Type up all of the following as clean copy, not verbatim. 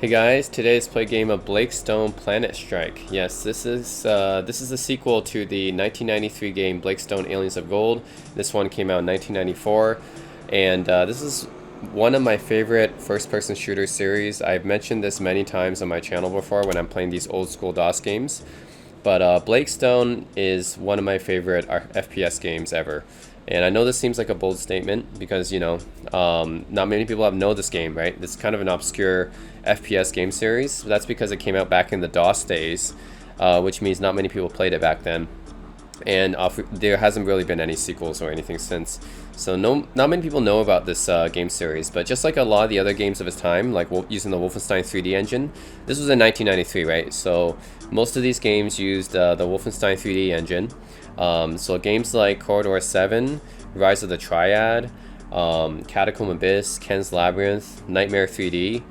Hey guys, today's play game of Blake Stone Planet Strike. Yes, this is a sequel to the 1993 game Blake Stone Aliens of Gold. This one came out in 1994, and this is one of my favorite first-person shooter series. I've mentioned this many times on my channel before when I'm playing these old school DOS games. But Blake Stone is one of my favorite FPS games ever. And I know this seems like a bold statement because, not many people know this game, right? It's kind of an obscure FPS game series. That's because it came out back in the DOS days, which means not many people played it back then. And there hasn't really been any sequels or anything since. So not many people know about this game series. But just like a lot of the other games of its time, like using the Wolfenstein 3D engine, this was in 1993, right? So most of these games used the Wolfenstein 3D engine. So games like Corridor 7, Rise of the Triad, Catacomb Abyss, Ken's Labyrinth, Nightmare 3D,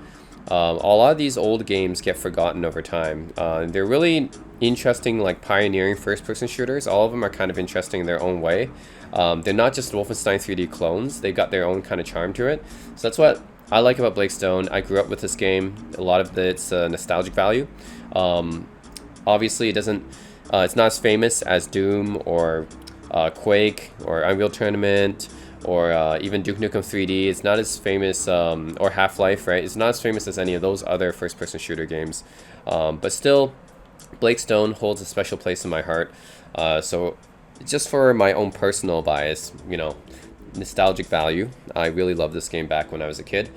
a lot of these old games get forgotten over time. They're really interesting, like pioneering first-person shooters. All of them are kind of interesting in their own way. They're not just Wolfenstein 3D clones. They've got their own kind of charm to it. So that's what I like about Blake Stone. I grew up with this game. A lot of its nostalgic value. Obviously, it's not as famous as Doom or Quake or Unreal Tournament or even Duke Nukem 3D. It's not as famous, or Half-Life, right? It's not as famous as any of those other first-person shooter games. But still, Blake Stone holds a special place in my heart. So just for my own personal bias, nostalgic value, I really loved this game back when I was a kid.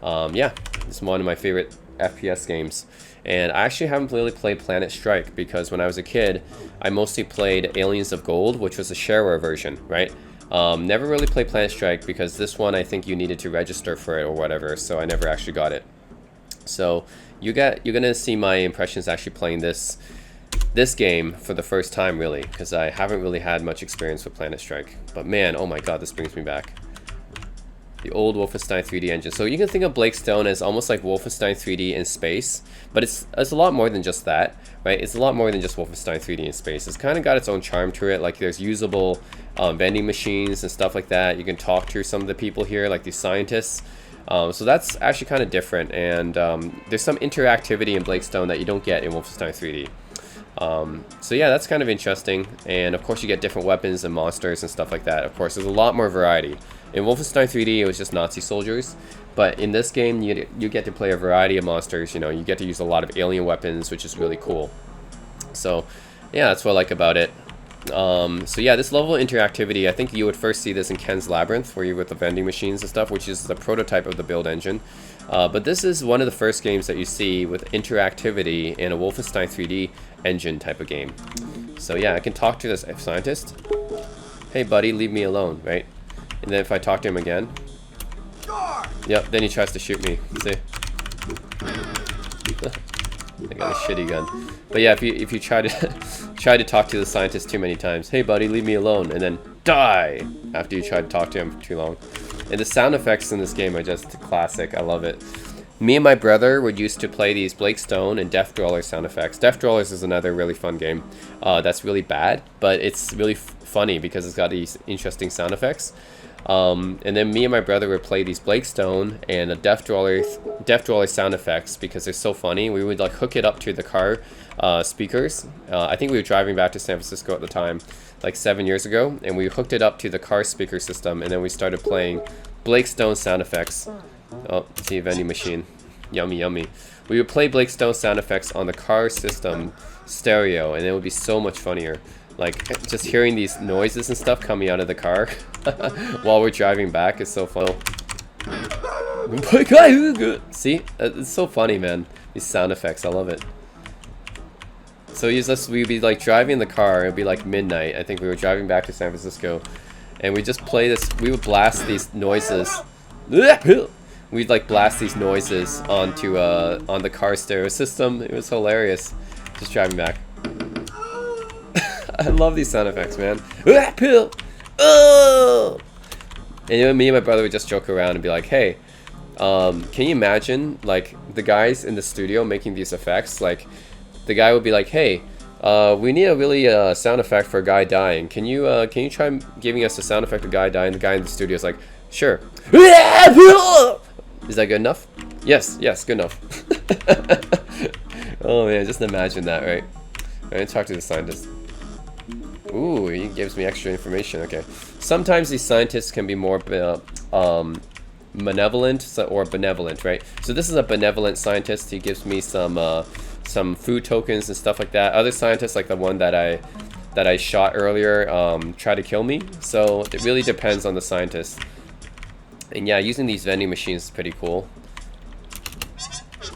Yeah, it's one of my favorite FPS games. And I actually haven't really played Planet Strike because when I was a kid, I mostly played Aliens of Gold, which was the shareware version, right? Never really played Planet Strike because this one I think you needed to register for it or whatever, so I never actually got it. So you're gonna see my impressions actually playing this game for the first time, really, because I haven't really had much experience with Planet Strike. But man, oh my god, this brings me back. The old Wolfenstein 3D engine. So you can think of Blake Stone as almost like Wolfenstein 3D in space, but it's a lot more than just that, right? It's a lot more than just Wolfenstein 3D in space. It's kind of got its own charm to it. Like there's usable vending machines and stuff like that. You can talk to some of the people here, like these scientists. So that's actually kind of different, and there's some interactivity in Blake Stone that you don't get in Wolfenstein 3D. So yeah, that's kind of interesting, and of course you get different weapons and monsters and stuff like that. Of course, there's a lot more variety. In Wolfenstein 3D, it was just Nazi soldiers, but in this game, you get to play a variety of monsters. You get to use a lot of alien weapons, which is really cool. So yeah, that's what I like about it. So yeah, this level of interactivity, I think you would first see this in Ken's Labyrinth, where you're with the vending machines and stuff, which is the prototype of the build engine. But this is one of the first games that you see with interactivity in a Wolfenstein 3D engine type of game. So yeah, I can talk to this scientist. Hey buddy, leave me alone, right? And then if I talk to him again, yep, then he tries to shoot me. See? I got a shitty gun. But yeah, if you try to talk to the scientist too many times, hey buddy, leave me alone, and then die after you try to talk to him for too long. And the sound effects in this game are just classic. I love it. Me and my brother would used to play these Blake Stone and Death Dwellers sound effects. Death Dwellers is another really fun game. That's really bad, but it's really funny because it's got these interesting sound effects. And then me and my brother would play these Blake Stone and the Death Dweller sound effects because they're so funny. We would like hook it up to the car speakers. I think we were driving back to San Francisco at the time, like 7 years ago, and we hooked it up to the car speaker system, and then we started playing Blake Stone sound effects. Oh, see a vending machine. Yummy, yummy. We would play Blake Stone sound effects on the car system stereo, and it would be so much funnier. Like, just hearing these noises and stuff coming out of the car while we're driving back is so fun. See? It's so funny, man. These sound effects, I love it. So we'd be like driving in the car, it'd be like midnight. I think we were driving back to San Francisco. And we just play this, we would blast these noises. We'd like blast these noises onto on the car stereo system. It was hilarious. Just driving back. I love these sound effects, man. And me and my brother would just joke around and be like, hey, can you imagine like the guys in the studio making these effects? Like the guy would be like, hey, we need a really sound effect for a guy dying. Can you try giving us a sound effect of a guy dying? The guy in the studio is like, sure. Is that good enough? Yes, good enough. Oh man, just imagine that, right? I'm gonna talk to the scientist. Ooh, he gives me extra information. Okay. Sometimes these scientists can be more malevolent or benevolent, right? So this is a benevolent scientist. He gives me some food tokens and stuff like that. Other scientists, like the one that I shot earlier, try to kill me. So it really depends on the scientist. And yeah, using these vending machines is pretty cool.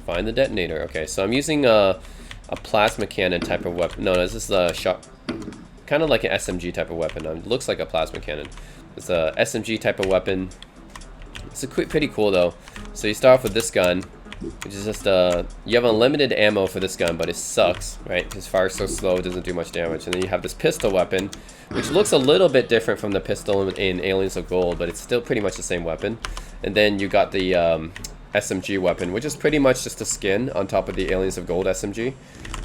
Find the detonator. Okay, so I'm using a plasma cannon type of weapon. No, this is a shot, kind of like an SMG type of weapon. It looks like a plasma cannon. It's a SMG type of weapon. It's pretty cool though. So you start off with this gun, which is just you have unlimited ammo for this gun, but it sucks, right? Because fire's so slow, it doesn't do much damage. And then you have this pistol weapon, which looks a little bit different from the pistol in Aliens of Gold, but it's still pretty much the same weapon. And then you got the SMG weapon, which is pretty much just a skin on top of the Aliens of Gold SMG.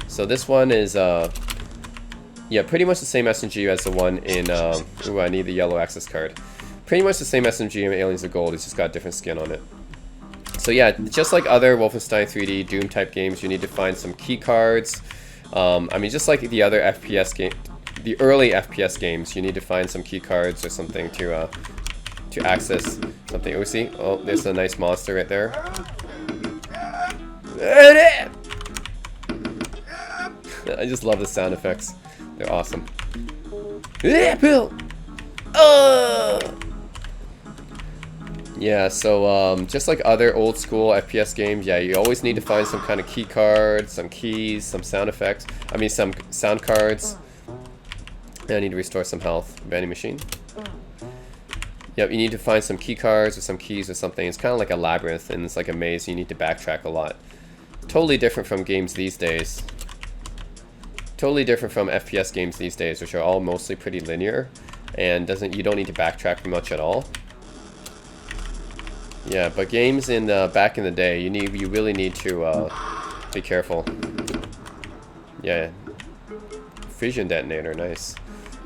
So this one is yeah, pretty much the same SMG as the one in ooh, I need the yellow access card. Pretty much the same SMG in Aliens of Gold, it's just got a different skin on it. So yeah, just like other Wolfenstein 3D Doom type games, you need to find some key cards. I mean, just like the other FPS game, the early FPS games, you need to find some key cards or something to access something. Oh, see? Oh, there's a nice monster right there. I just love the sound effects. They're awesome. Bill! Yeah, so just like other old school FPS games, yeah, you always need to find some kind of key card, some keys, some sound effects. I mean, some sound cards. And I need to restore some health. Vending machine. Yep, you need to find some key cards or some keys or something. It's kind of like a labyrinth and it's like a maze. You need to backtrack a lot. Totally different from games these days. Totally different from FPS games these days, which are all mostly pretty linear and you don't need to backtrack much at all. Yeah, but games in back in the day, you really need to be careful. Yeah, fission detonator, nice.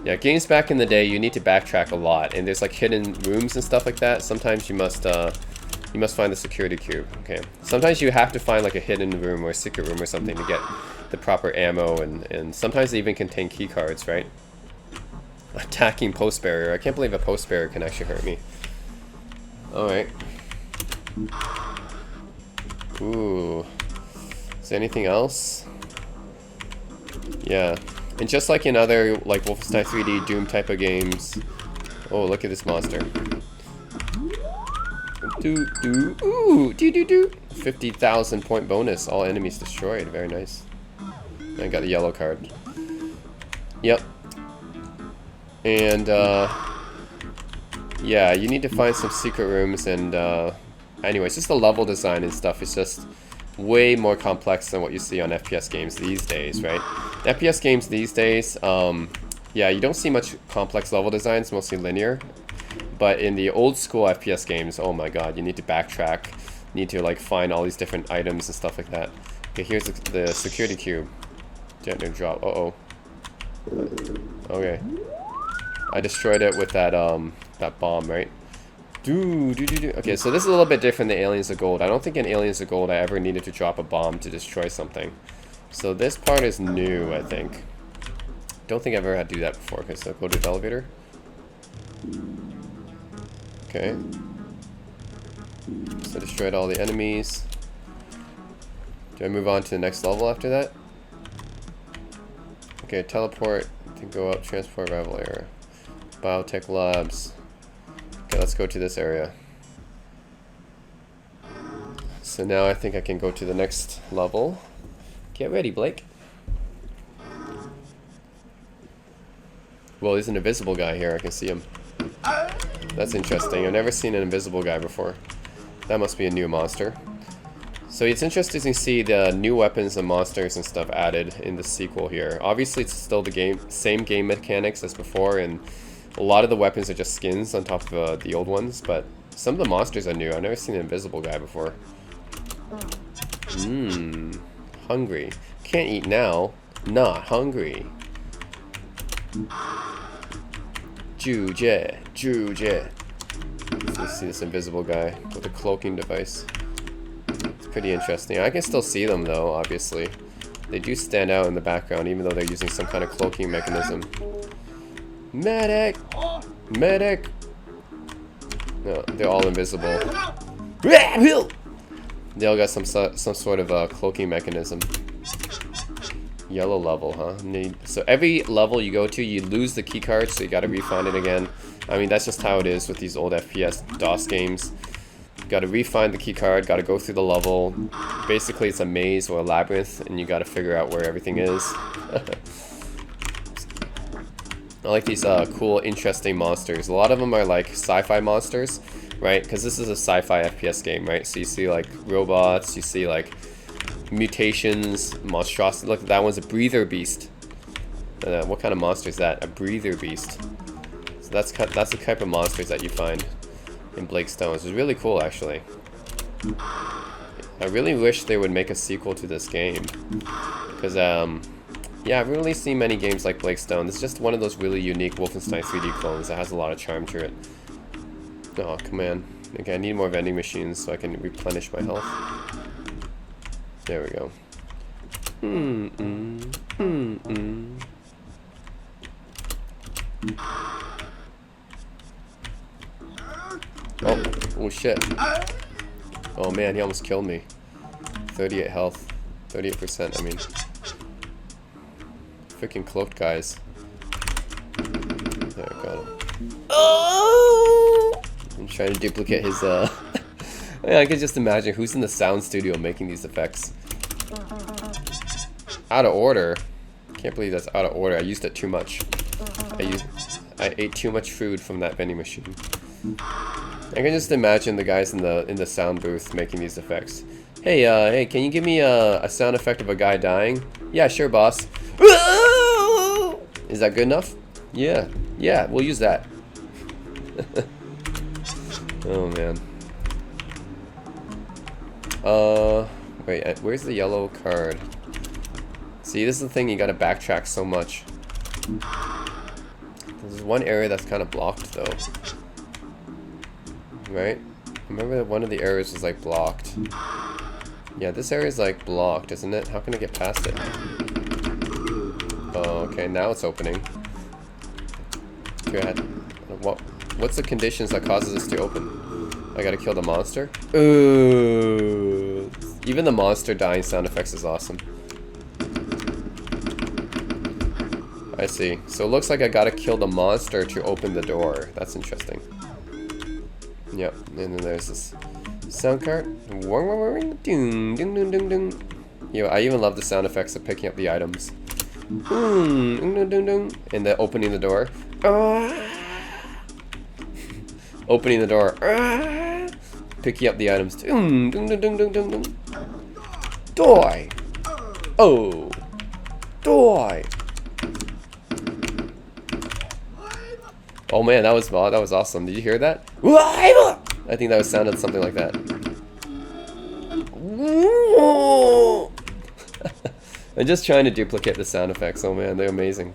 Yeah, games back in the day, you need to backtrack a lot, and there's like hidden rooms and stuff like that. Sometimes you must find the security cube. Okay, sometimes you have to find like a hidden room or a secret room or something to get the proper ammo, and sometimes they even contain key cards, right? Attacking post barrier. I can't believe a post barrier can actually hurt me. All right. Ooh. Is there anything else? Yeah. And just like in other like Wolfenstein 3D Doom type of games. Oh, look at this monster. Ooh, 50,000 point bonus. All enemies destroyed. Very nice. I got the yellow card. Yep. And yeah, you need to find some secret rooms and anyways, just the level design and stuff is just way more complex than what you see on FPS games these days, right? FPS games these days, yeah, you don't see much complex level designs, mostly linear. But in the old school FPS games, oh my god, you need to backtrack, you need to like find all these different items and stuff like that. Okay, here's the security cube. Detonator drop. Uh-oh. Okay. I destroyed it with that that bomb, right? Okay, so this is a little bit different than Aliens of Gold. I don't think in Aliens of Gold I ever needed to drop a bomb to destroy something. So this part is new, I think. Don't think I've ever had to do that before. Okay, so go to the elevator. Okay. So I destroyed all the enemies. Do I move on to the next level after that? Okay, teleport to go up, transport rival area. Biotech labs. Okay, let's go to this area. So now I think I can go to the next level. Get ready, Blake. Well, there's an invisible guy here. I can see him. That's interesting. I've never seen an invisible guy before. That must be a new monster. So it's interesting to see the new weapons and monsters and stuff added in the sequel here. Obviously, it's still the same game mechanics as before, and a lot of the weapons are just skins on top of the old ones, but some of the monsters are new. I've never seen an invisible guy before. Hungry. Can't eat now. Not hungry. Juje. Let's see this invisible guy with a cloaking device. It's pretty interesting. I can still see them though, obviously. They do stand out in the background, even though they're using some kind of cloaking mechanism. Medic! Medic! No, they're all invisible. They all got some sort of cloaking mechanism. Yellow level, huh? So every level you go to, you lose the key card, so you gotta re-find it again. I mean, that's just how it is with these old FPS DOS games. Gotta re-find the key card, gotta go through the level. Basically, it's a maze or a labyrinth, and you gotta figure out where everything is. I like these cool, interesting monsters. A lot of them are like sci-fi monsters, right? Because this is a sci-fi FPS game, right? So you see like robots, you see like mutations, monstrosity. Look, that one's a breather beast. What kind of monster is that? A breather beast. So that's the type of monsters that you find in Blake Stones. It's really cool, actually. I really wish they would make a sequel to this game, because yeah, I've really seen many games like Blake Stone. It's just one of those really unique Wolfenstein 3D clones that has a lot of charm to it. Oh, come on. Okay, I need more vending machines so I can replenish my health. There we go. Oh shit. Oh man, he almost killed me. 38 health. 38%, I mean. Freaking cloaked guys. There, got him. Oh! I'm trying to duplicate his, yeah, I can just imagine who's in the sound studio making these effects. Out of order? Can't believe that's out of order. I used it too much. I ate too much food from that vending machine. I can just imagine the guys in the sound booth making these effects. Hey, hey, can you give me a sound effect of a guy dying? Yeah, sure, boss. Is that good enough? Yeah, yeah, we'll use that. Oh man. Wait, where's the yellow card? See, this is the thing, you gotta backtrack so much. There's one area that's kind of blocked though. Right? I remember that one of the areas was like blocked. Yeah, this area is like blocked, isn't it? How can I get past it? Oh, okay, now it's opening. Okay, what's the conditions that causes this to open? I gotta kill the monster? Ooh. Even the monster dying sound effects is awesome. I see. So it looks like I gotta kill the monster to open the door. That's interesting. Yep, and then there's this sound card. Yo, I even love the sound effects of picking up the items. And then opening the door. Opening the door. Picking up the items. Die! Oh! Die! Oh man, that was awesome. Did you hear that? I think that sounded something like that. I'm just trying to duplicate the sound effects. Oh man, they're amazing.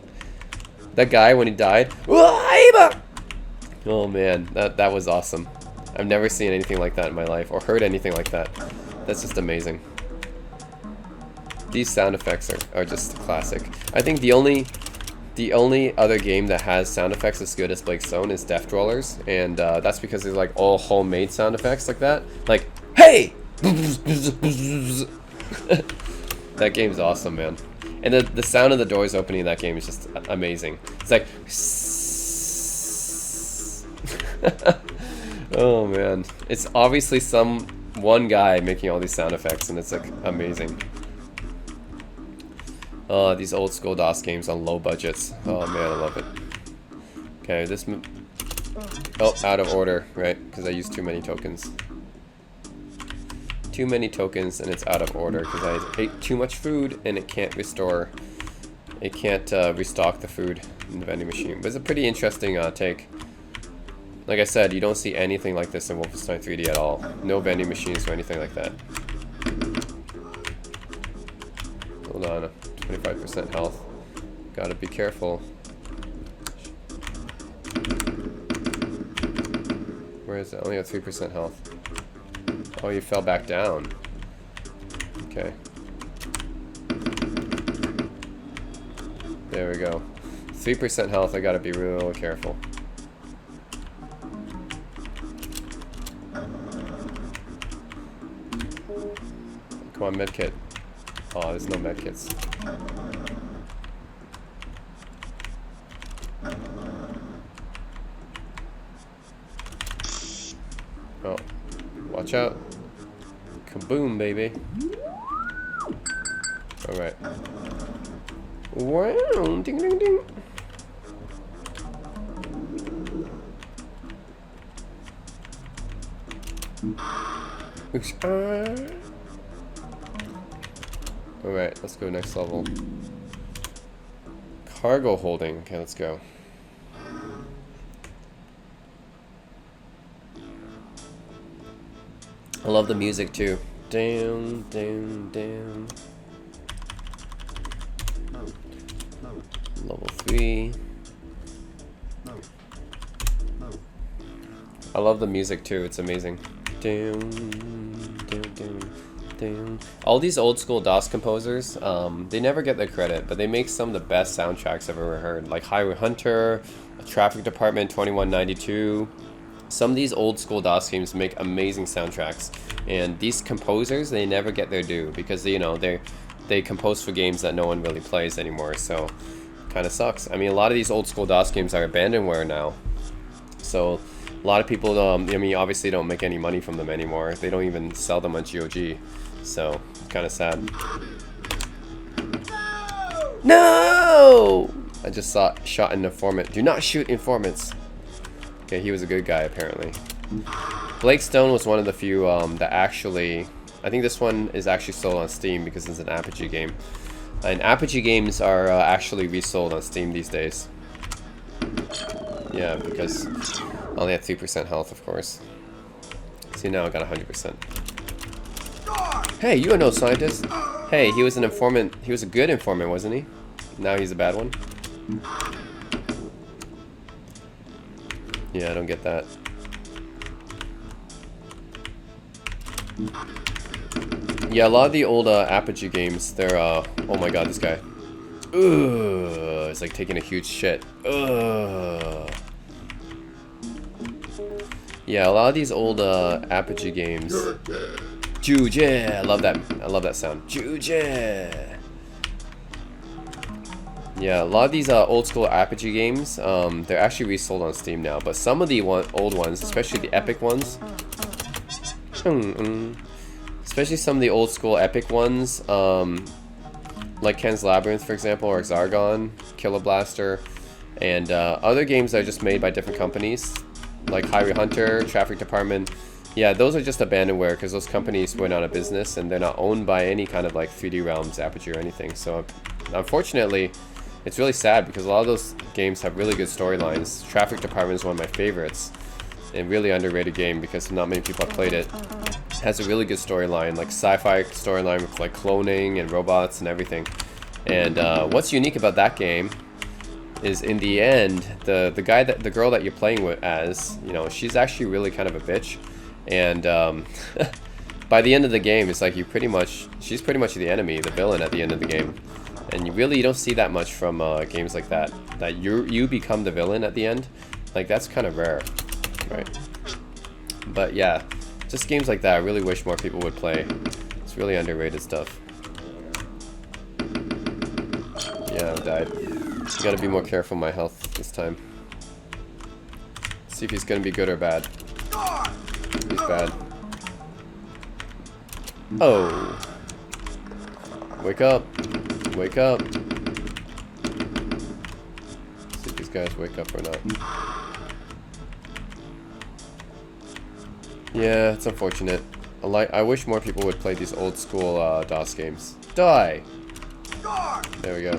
That guy, when he died. Oh man, that was awesome. I've never seen anything like that in my life, or heard anything like that. That's just amazing. These sound effects are just classic. I think the only other game that has sound effects as good as Blake Stone is Death Dwellers, and that's because there's like all homemade sound effects like that. Like, hey! That game's awesome, man. And the sound of the doors opening in that game is just amazing. It's like... Oh man. It's obviously one guy making all these sound effects, and it's like amazing. These old school DOS games on low budgets. Oh man, I love it. Okay, oh, out of order, right? Because I used too many tokens. Too many tokens, and it's out of order because I ate too much food, and it can't restore. It can't restock the food in the vending machine. But it's a pretty interesting take. Like I said, you don't see anything like this in Wolfenstein 3D at all. No vending machines or anything like that. Hold on. 25% health. Gotta be careful. Where is it? Only got 3% health. Oh, you fell back down. Okay. There we go. 3% health, I gotta be real careful. Come on, medkit. Oh, there's no medkits. Oh, watch out. Kaboom, baby. Alright. Wow, ding ding ding. Alright, let's go next level. Cargo holding. Okay, let's go. I love the music too. Down, down, down. Level 3. I love the music too, it's amazing. Down, down, down, down. All these old school DOS composers, they never get their credit, but they make some of the best soundtracks I've ever heard. Like Highway Hunter, Traffic Department 2192. Some of these old school DOS games make amazing soundtracks, and these composers, they never get their due because they compose for games that no one really plays anymore. So kind of sucks. I mean, a lot of these old school DOS games are abandonware now, so a lot of people I mean, obviously don't make any money from them anymore. They don't even sell them on GOG, so kind of sad. No! I just shot an informant. Do not shoot informants. Okay, he was a good guy, apparently. Blake Stone was one of the few that actually... I think this one is actually sold on Steam because it's an Apogee game. And Apogee games are actually resold on Steam these days. Yeah, because I only had 3% health, of course. See, now I got 100%. Hey, you are no scientist! Hey, he was an informant. He was a good informant, wasn't he? Now he's a bad one? Yeah, I don't get that. Yeah, a lot of the old Apogee games, they're, oh my god, this guy. Ugh, it's like taking a huge shit. Ugh. Yeah, a lot of these old Apogee games. Juge, I love that sound. Juge. Yeah, a lot of these old school Apogee games, they're actually resold on Steam now, but some of the old ones, especially the epic ones, especially some of the old school epic ones, like Ken's Labyrinth, for example, or Zargon, Killer Blaster, and other games that are just made by different companies, like Highway Hunter, Traffic Department. Yeah, those are just abandonware because those companies went out of business and they're not owned by any kind of like 3D Realms, Apogee, or anything. So, unfortunately, it's really sad because a lot of those games have really good storylines. Traffic Department is one of my favorites. A really underrated game because not many people have played it. It has a really good storyline, like sci-fi storyline with like cloning and robots and everything. And what's unique about that game is in the end, the girl that you're playing with as, you know, she's actually really kind of a bitch. And by the end of the game, it's like she's pretty much the enemy, the villain at the end of the game. And you don't see that much from games like that. That you become the villain at the end. Like, that's kind of rare, right? But yeah, just games like that I really wish more people would play. It's really underrated stuff. Yeah, I died. I gotta be more careful with my health this time. See if he's gonna be good or bad. He's bad. Oh. Wake up. Wake up. See if these guys wake up or not. Yeah, it's unfortunate. I wish more people would play these old school DOS games. Die! There we go.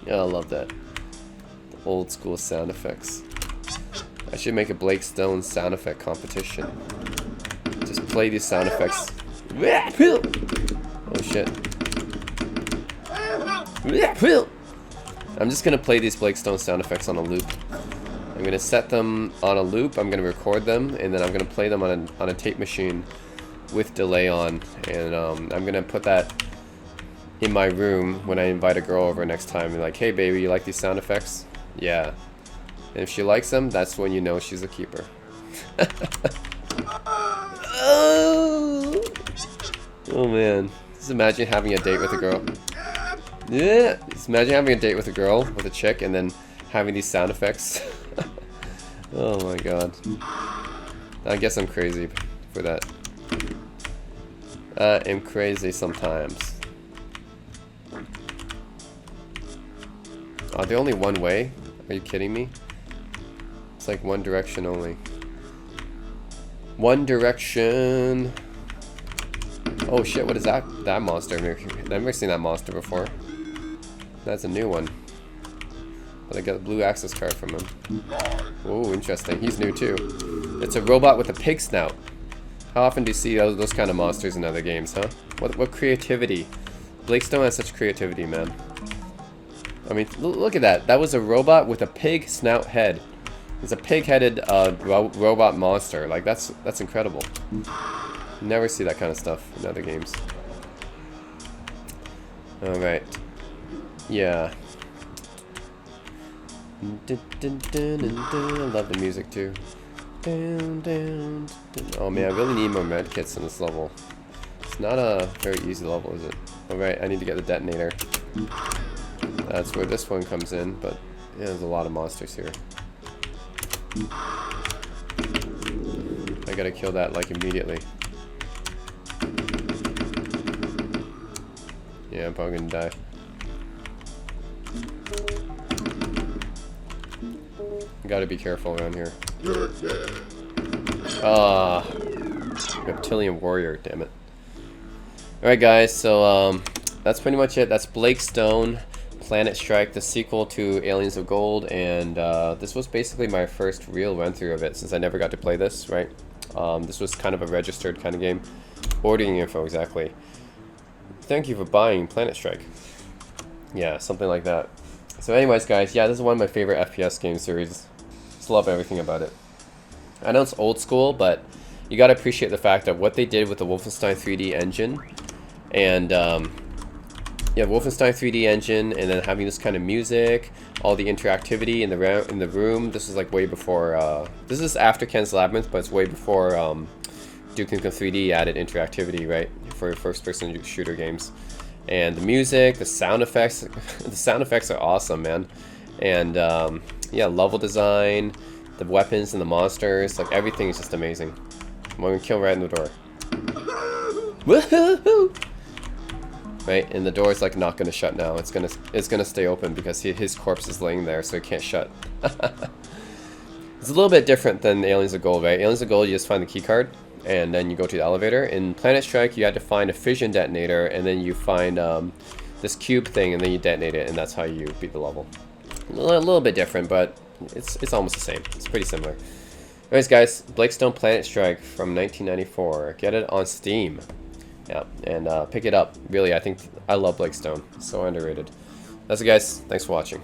Yeah, I love that. The old school sound effects. I should make a Blake Stone sound effect competition. Just play these sound effects. Oh shit. I'm just gonna play these Blake Stone sound effects on a loop. I'm gonna set them on a loop, I'm gonna record them, and then I'm gonna play them on a tape machine with delay on, and I'm gonna put that in my room when I invite a girl over next time. And like, hey baby, you like these sound effects? Yeah. And if she likes them, that's when you know she's a keeper. Oh man. Just imagine having a date with a girl. Yeah. Just imagine having a date with a girl, with a chick, and then having these sound effects. Oh my god. I guess I'm crazy for that. I am crazy sometimes. Are they only one way? Are you kidding me? It's like one direction only. One direction. Oh shit, what is that? That monster? I've never seen that monster before. That's a new one. But I got a blue access card from him. Oh, interesting. He's new too. It's a robot with a pig snout. How often do you see those kind of monsters in other games, huh? What creativity. Blakestone has such creativity, man. I mean, look at that. That was a robot with a pig snout head. It's a pig-headed robot monster. Like, that's incredible. Never see that kind of stuff in other games. Alright. Yeah. I love the music too. Oh man, I really need more medkits in this level. It's not a very easy level, is it? Alright, I need to get the detonator. That's where this one comes in, but yeah, there's a lot of monsters here. I gotta kill that like immediately. Yeah, I'm probably gonna die. Gotta be careful around here. Reptilian warrior, damn it. Alright guys, so that's pretty much it. That's Blakestone Planet Strike, the sequel to Aliens of Gold, and this was basically my first real run through of it since I never got to play this, right? This was kind of a registered kind of game. Ordering info, exactly. Thank you for buying Planet Strike. Yeah, something like that. So anyways guys, yeah, this is one of my favorite FPS game series. Just love everything about it. I know it's old school, but you gotta appreciate the fact that what they did with the Wolfenstein 3D engine, and yeah, Wolfenstein 3D engine, and then having this kind of music, all the interactivity in the room. This is like way before. This is after Ken's Labyrinth, but it's way before Duke Nukem 3D added interactivity, right, for first-person shooter games. And the music, the sound effects, the sound effects are awesome, man. And yeah, level design, the weapons and the monsters, like everything is just amazing. I'm gonna kill right in the door. Woohoo! Right, and the door is like not gonna shut now. It's gonna stay open because his corpse is laying there, so it can't shut. It's a little bit different than Aliens of Gold, right? Aliens of Gold, you just find the key card, and then you go to the elevator. In Planet Strike, you had to find a fission detonator, and then you find this cube thing, and then you detonate it, and that's how you beat the level. A little bit different, but it's almost the same. It's pretty similar. Anyways, guys, Blakestone Planet Strike from 1994. Get it on Steam. Yeah, and pick it up. Really, I love Blakestone. It's so underrated. That's it, guys. Thanks for watching.